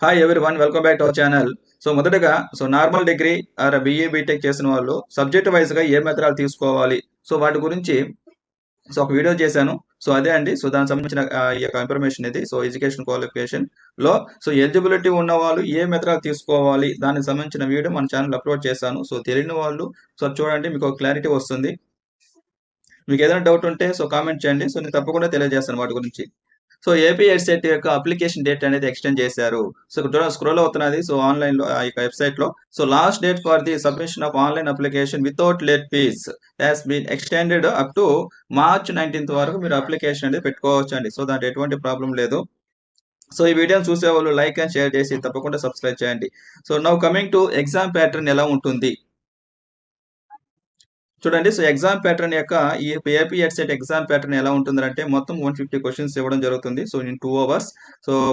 Hi everyone, welcome back to our channel. మొదటగా normal degree or BA BTech చేసిన వాళ్ళు subject వైజ్గా ఏ మెథడాలు తీసుకోవాలి, వాటి గురించి ఒక వీడియో చేశాను. అదే అండి. దానికి సంబంధించిన ఈ యొక్క ఇన్ఫర్మేషన్ ఇది. ఎడ్యుకేషన్ క్వాలిఫికేషన్ లో ఎలిజిబిలిటీ ఉన్న వాళ్ళు ఏ మెథడాలు తీసుకోవాలి దానికి సంబంధించిన వీడియో మన ఛానల్ అప్లోడ్ చేశాను. తెలియని వాళ్ళు చూడండి, మీకు ఒక క్లారిటీ వస్తుంది. మీకు ఏదైనా డౌట్ ఉంటే కామెంట్ చేయండి. నేను తప్పకుండా తెలియజేస్తాను వాటి గురించి. ఏపీ ఎడ్సెట్ యొక్క అప్లికేషన్ డేట్ అనేది ఎక్స్టెండ్ చేశారు. స్క్రోల్ అవుతున్నది. ఆన్లైన్ లో ఆ యొక్క వెబ్సైట్ లో last date for the submission of online application without late fees has been extended up to March 19th వరకు మీరు అప్లికేషన్ అనేది పెట్టుకోవచ్చు అండి. దాంట్లో ఎటువంటి ప్రాబ్లం లేదు. ఈ వీడియోని చూసే వాళ్ళు లైక్ అండ్ షేర్ చేసి తప్పకుండా సబ్స్క్రైబ్ చేయండి. Now coming to exam pattern ఎలా ఉంటుంది చూడండి. ఎగ్జామ్ ప్యాటర్న్ యొక్క ఈ ఏపీ ఎడ్సెట్ ఎగ్జామ్ ప్యాటర్న్ ఎలా ఉంటుందంటే మొత్తం 150 క్వశ్చన్స్ ఇవ్వడం జరుగుతుంది. In 2 hours.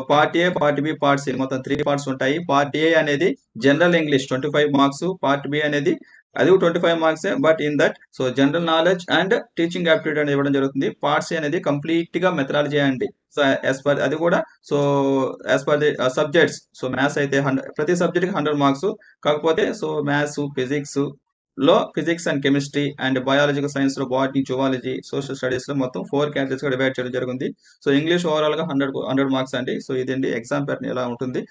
Part A, part B, part C మొత్తం 3 పార్ట్స్ ఉంటాయి. పార్ట్ ఏ అనేది general English 25 marks. Part B అనేది అది 25 marks. But in that general knowledge and teaching aptitude అనేది ఇవ్వడం జరుగుతుంది. పార్ట్ సి అనేది కంప్లీట్ గా మెథడాలజీ అండి. యాజ్ పర్ అది కూడా as per the subjects. Maths అయితే ప్రతి సబ్జెక్ట్ కి 100 మార్క్స్. కాకపోతే మ్యాథ్స్, ఫిజిక్స్ లో physics and chemistry and biological science లో బాటనీ, జువాలజీ, సోషల్ స్టడీస్ లో మొత్తం 4 కేటగిరీస్ గా డివైడ్ చేయడం జరిగింది. ఇంగ్లీష్ ఓవరాల్ గా 100 మార్క్స్ అండి. ఇదండి ఎగ్జామ్ ప్యాటర్న్ ఎలా ఉంటుంది.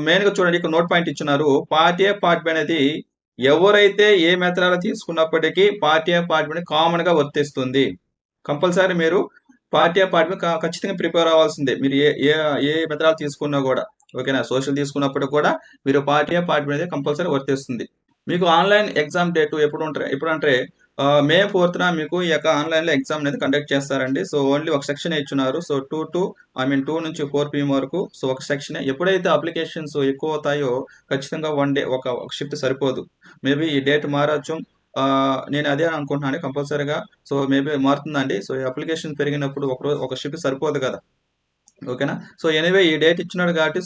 మెయిన్ గా చూడండి, ఇక్కడ నోట్ పాయింట్ ఇచ్చినారు. పార్ట్ ఏ, పార్ట్ బి అనేది ఎవరైతే ఏ మెథడాలు తీసుకున్నప్పటికీ part A, part B common గా వర్తిస్తుంది. కంపల్సరీ మీరు పార్ట్ ఏ, పార్ట్ బి ఖచ్చితంగా ప్రిపేర్ అవ్వాల్సిందే. మీరు ఏ ఏ ఏ మెథడాలు తీసుకున్నా కూడా ఓకేనా. సోషల్ తీసుకున్నప్పుడు కూడా మీరు పార్ట్ ఏ, పార్ట్ బి అనేది కంపల్సరీ వర్తిస్తుంది. మీకు ఆన్లైన్ ఎగ్జామ్ డేట్ ఎప్పుడంటే మే 4th మీకు ఈ యొక్క ఆన్లైన్ లో ఎగ్జామ్ అనేది కండక్ట్ చేస్తారండి. ఓన్లీ ఒక సెక్షన్ ఇచ్చున్నారు. 2 నుంచి 4 PM వరకు. ఒక సెక్షన్. ఎప్పుడైతే అప్లికేషన్స్ ఎక్కువ అవుతాయో ఖచ్చితంగా వన్ డే ఒక షిఫ్ట్ సరిపోదు. మేబీ ఈ డేట్ మారచ్చు. నేను అదే అనుకుంటున్నాను కంపల్సరీగా. మేబీ మారుతుందండి. అప్లికేషన్ పెరిగినప్పుడు ఒక షిఫ్ట్ సరిపోదు కదా. ఓకేనా. ఎనీవే ఈ డేట్ ఇచ్చినాడు కాబట్టి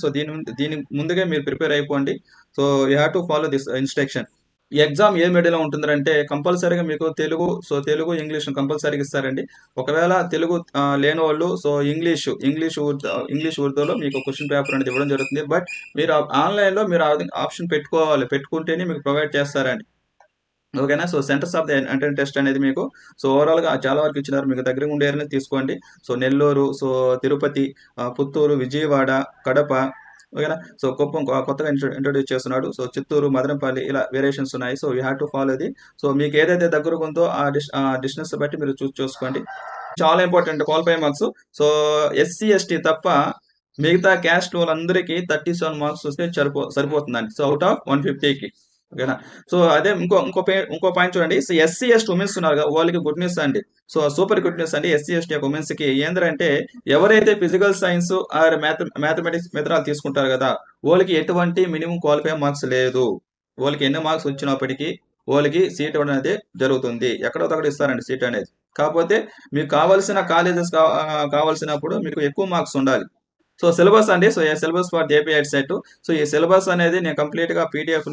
దీని ముందుగా మీరు ప్రిపేర్ అయిపోండి. You have to follow this instruction. ఈ ఎగ్జామ్ ఏ మీడియంలో ఉంటుందంటే కంపల్సరీగా మీకు తెలుగు, ఇంగ్లీష్ కంపల్సరీగా ఇస్తారండి. ఒకవేళ తెలుగు లేని వాళ్ళు ఇంగ్లీష్ ఉర్దూలో మీకు క్వశ్చన్ పేపర్ అనేది ఇవ్వడం జరుగుతుంది. బట్ మీరు ఆన్లైన్లో మీరు ఆప్షన్ పెట్టుకుంటేనే మీకు ప్రొవైడ్ చేస్తారండి. ఓకేనా. Centres of the entrance test అనేది మీకు ఓవరాల్ గా చాలా వరకు ఇచ్చినారు. మీకు దగ్గర ఉండే ఏరియాని తీసుకోండి. నెల్లూరు, తిరుపతి, పుత్తూరు, విజయవాడ, కడప, ఓకేనా. కుప్పం కొత్తగా ఇంట్రొడ్యూస్ చేస్తున్నాడు. చిత్తూరు, మదనపల్లి ఇలా వేరియేషన్స్ ఉన్నాయి. యూ హ్యావ్ టు ఫాలో ఇది. మీకు ఏదైతే దగ్గరగా ఉందో ఆ డిస్టెన్స్ బట్టి మీరు చూసుకోండి. చాలా important qualify marks. SC ST తప్ప మిగతా క్యాస్ట్ వాళ్ళందరికీ 37 మార్క్స్ వస్తే సరిపోతుందండి. అవుట్ ఆఫ్ 150కి. ఓకేనా. అదే ఇంకో పాయింట్ చూడండి. ఎస్సీ ఎస్టీ ఉమెన్స్ ఉన్నారు కదా, వాళ్ళకి గుడ్ న్యూస్ అండి. సూపర్ గుడ్ న్యూస్ అండి. ఎస్సీ ఎస్టీ ఉమెన్స్ కి ఏంటంటే ఎవరైతే ఫిజికల్ సైన్స్ ఆర్ మ్యాథమెటిక్స్ మెథడాలు తీసుకుంటారు కదా, వాళ్ళకి ఎటువంటి మినిమం క్వాలిఫై మార్క్స్ లేదు. వాళ్ళకి ఎన్ని మార్క్స్ వచ్చినప్పటికీ వాళ్ళకి సీట్ ఇవ్వడం అనేది జరుగుతుంది. ఎక్కడో ఒకటి ఇస్తారండి సీట్ అనేది. కాకపోతే మీకు కావాల్సిన కాలేజెస్ కావాల్సినప్పుడు మీకు ఎక్కువ మార్క్స్ ఉండాలి. సిలబస్ అండి. Syllabus for AP EdCET. ఈ సిలబస్ అనేది నేను కంప్లీట్ గా పీడిఎఫ్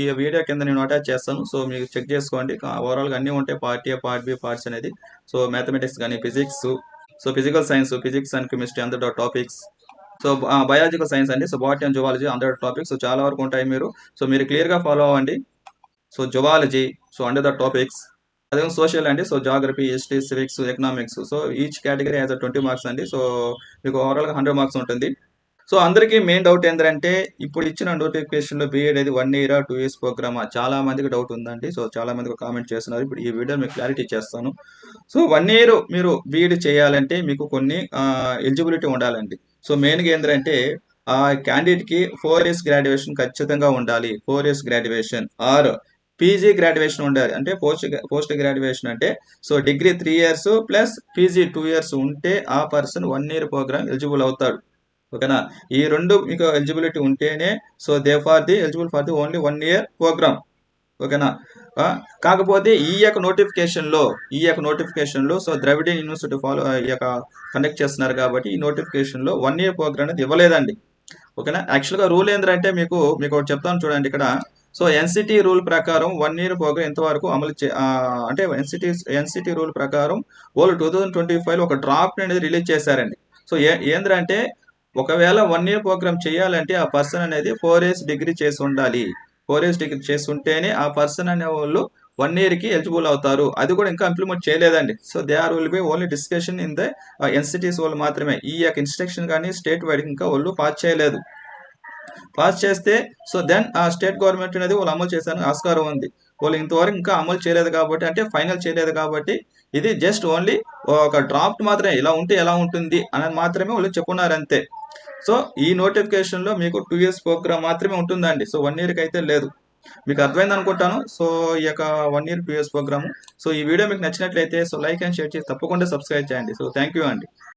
ఈ వీడియో కింద నేను అటాచ్ చేస్తాను. మీరు చెక్ చేసుకోండి. ఓవరాల్ గా అన్ని ఉంటాయి. Part A, part B, parts అనేది. మ్యాథమెటిక్స్ కానీ, physics, physical science, physics and chemistry అందరూ టాపిక్స్. బయాలజికల్ సైన్స్ అండి. బాటనీ అండ్ జువాలజీ అందరూ టాపిక్స్ చాలా వరకు ఉంటాయి. మీరు క్లియర్ గా ఫాలో అవ్వండి. Zoology under the topics. అదే సోషల్ అండి. Geography, history, civics, economics. Each category has 20 marks అండి. మీకు ఓవరాల్ గా 100 మార్క్స్ ఉంటుంది. అందరికీ మెయిన్ డౌట్ ఏంటంటే ఇప్పుడు ఇచ్చిన నోటిఫికేషన్ లో బీఎడ్ అది 1 year 2 years ప్రోగ్రామా, చాలా మందికి డౌట్ ఉందండి. చాలా మందికి కామెంట్ చేస్తున్నారు. ఇప్పుడు ఈ వీడియో మీకు క్లారిటీ చేస్తాను. 1 year మీరు బీఎడ్ చేయాలంటే మీకు కొన్ని ఎలిజిబిలిటీ ఉండాలండి. మెయిన్ గా ఏంటంటే ఆ క్యాండిడేట్ కి 4 years గ్రాడ్యుయేషన్ ఖచ్చితంగా ఉండాలి. 4 years graduation or PG graduation ఉండాలి. అంటే పోస్ట్ గ్రాడ్యుయేషన్ అంటే degree 3 years plus PG 2 years ఉంటే ఆ పర్సన్ 1 year ప్రోగ్రామ్ ఎలిజిబుల్ అవుతాడు. ఓకేనా. ఈ రెండు మీకు ఎలిజిబిలిటీ ఉంటేనే eligible for the only 1 year programme. ఓకేనా. కాకపోతే ఈ యొక్క నోటిఫికేషన్ లో ద్రవిడియన్ యూనివర్సిటీ ఈ యొక్క కండక్ట్ చేస్తున్నారు కాబట్టి ఈ నోటిఫికేషన్ లో 1 year ప్రోగ్రామ్ అనేది ఇవ్వలేదండి. ఓకేనా. యాక్చువల్ గా రూల్ ఏంటంటే మీకు ఒకటి చెప్తాను చూడండి ఇక్కడ. ఎన్సిటీ రూల్ ప్రకారం 1 year ప్రోగ్రామ్ ఎంతవరకు అంటే ఎన్సిటీ రూల్ ప్రకారం వాళ్ళు 2025 లో ఒక డ్రాఫ్ట్ అనేది రిలీజ్ చేశారండి. ఏంటంటే ఒకవేళ 1 ఇయర్ ప్రోగ్రామ్ చేయాలంటే ఆ పర్సన్ అనేది 4 ఇయర్స్ డిగ్రీ చేసి ఉండాలి. 4 ఇయర్స్ డిగ్రీ చేసి ఉంటేనే ఆ పర్సన్ అనేవాళ్ళు 1 ఇయర్‌కి ఎలిజిబుల్ అవుతారు. అది కూడా ఇంకా ఇంప్లిమెంట్ చేయలేదండి. So, they are will be only discussion in the NCTs వాళ్ళు మాత్రమే. ఈ యొక్క ఇన్‌స్ట్రక్షన్ గాని స్టేట్ వైడ్‌గా ఇంకా వాళ్ళు పాస్ చేయలేదు. పాస్ చేస్తే సో దెన్ ఆ స్టేట్ గవర్నమెంట్ అనేది వాళ్ళు అమలు చేసేందుకు ఆస్కారం ఉంది. వాళ్ళు ఇంతవరకు ఇంకా అమలు చేయలేదు కాబట్టి అంటే ఫైనల్ చేయలేదు కాబట్టి ఇది జస్ట్ ఓన్లీ ఒక డ్రాఫ్ట్ మాత్రమే. ఇలా ఉంటే ఎలా ఉంటుంది అనేది మాత్రమే వాళ్ళు చెప్పున్నారు అంతే. సో ఈ నోటిఫికేషన్‌లో మీకు 2 ఇయర్స్ ప్రోగ్రామ్ మాత్రమే ఉంటుందండి. సో 1 ఇయర్‌కి అయితే లేదు. మీకు అర్థమైంది అనుకుంటాను. సో ఈ యొక్క 1 ఇయర్ 2 ఇయర్స్ ప్రోగ్రామ్. సో ఈ వీడియో మీకు నచ్చినట్లయితే సో లైక్ అండ్ షేర్ చేసి తప్పకుండా సబ్స్క్రైబ్ చేయండి. సో థాంక్ యూ అండి.